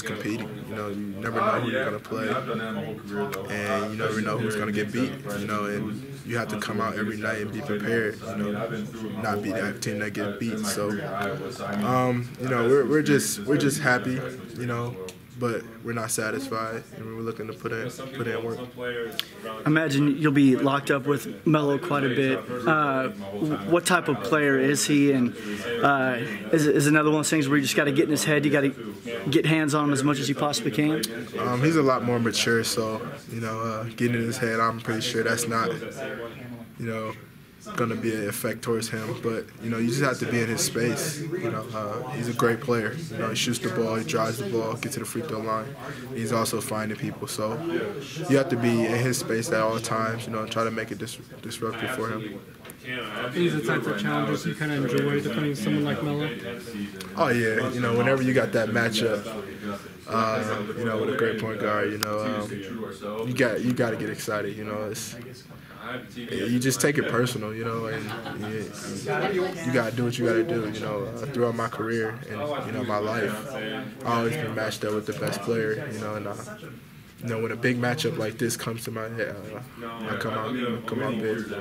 competing. You know, you never know who you're going to play, and you never know who's going to get beat. You know, and you have to come out every night and be prepared. You know, not be that team that get beat. So, you know, we're just happy. You know, but we're not satisfied, and we're looking to put in work. I imagine you'll be locked up with Melo quite a bit. What type of player is he, and is another one of those things where you just got to get in his head, you got to get hands on him as much as you possibly can? He's a lot more mature, so, you know, getting in his head, I'm pretty sure that's not, you know, going to be an effect towards him, but you know, you just have to be in his space. You know, he's a great player. You know, he shoots the ball, he drives the ball, gets to the free throw line. He's also finding people, so you have to be in his space at all times. You know, and try to make it disruptive for him. These are the types of challenges you kind of enjoy defending someone like Melo? Oh yeah, you know, whenever you got that matchup, you know, with a great point guard, you know, you got to get excited. You know, you just take it personal, you know, and you got to do what you got to do. You know, throughout my career and, you know, my life, I've always been matched up with the best player, you know, and you know, when a big matchup like this comes to my head, I come out big.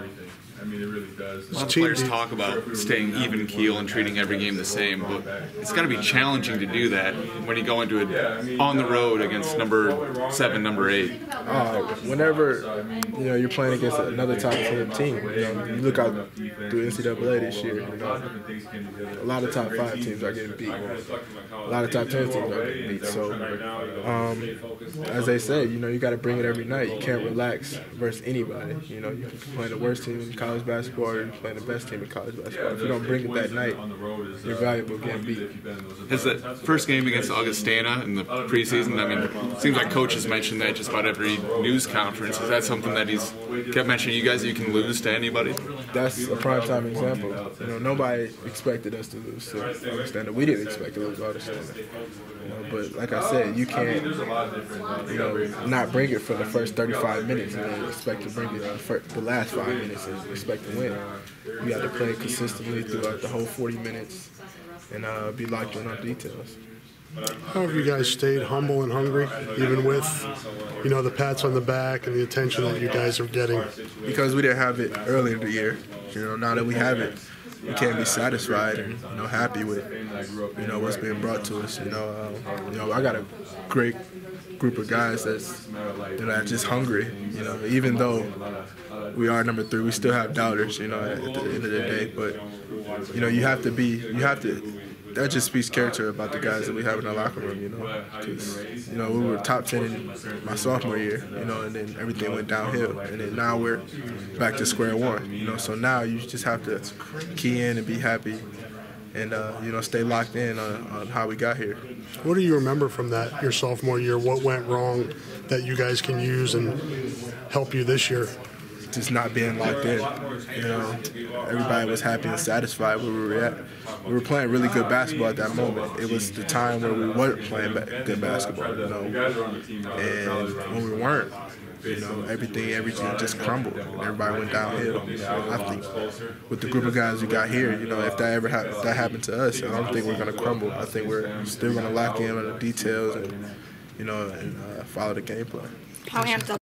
I mean, it really does. A lot of players talk about staying even keel and treating every game the same, but it's got to be challenging to do that when you go into it on the road against number 7, number 8. Whenever you know you're playing against another top 10 team, you know, you look out through NCAA this year, you know, a lot of top 5 teams are getting beat. A lot of top 10 teams are getting beat. So, as they say, you know, you got to bring it every night. You can't relax versus anybody. You know, you can play the worst team in college basketball, or you're playing the best team in college basketball. If you don't bring it that night, you're valuable getting beat. Has that first game against Augustana in the preseason, I mean, it seems like Coach has mentioned that just about every news conference. Is that something that he's kept mentioning you guys, you can lose to anybody? That's a primetime example. You know, nobody expected us to lose to Augustana. We didn't expect to lose Augustana. You know, but like I said, you can't, you know, not bring it for the first 35 minutes and then expect to bring it for the last 5 minutes and expect to win. You have to play consistently throughout the whole 40 minutes and be locked in on details. How have you guys stayed humble and hungry, even with, you know, the pats on the back and the attention that you guys are getting? Because we didn't have it earlier in the year. You know, now that we have it, we can't be satisfied and, you know, happy with, you know, what's being brought to us. You know, I got a great group of guys that's, you know, just hungry. You know, even though we are number 3, we still have doubters. You know, at the end of the day, but you know, you have to. That just speaks character about the guys that we have in our locker room, you know, because, you know, we were top 10 in my sophomore year, you know, and then everything went downhill, and then now we're back to square one, you know, so now you just have to key in and be happy and, you know, stay locked in on how we got here. What do you remember from that, your sophomore year? What went wrong that you guys can use and help you this year? Just not being locked in, you know. Everybody was happy and satisfied where we were at. We were playing really good basketball at that moment. It was the time where we weren't playing good basketball, you know. And when we weren't, you know, everything just crumbled. Everybody went downhill. You know, I think with the group of guys we got here, you know, if that happened to us, I don't think we're going to crumble. I think we're still going to lock in on the details and, you know, and follow the game plan. How amped up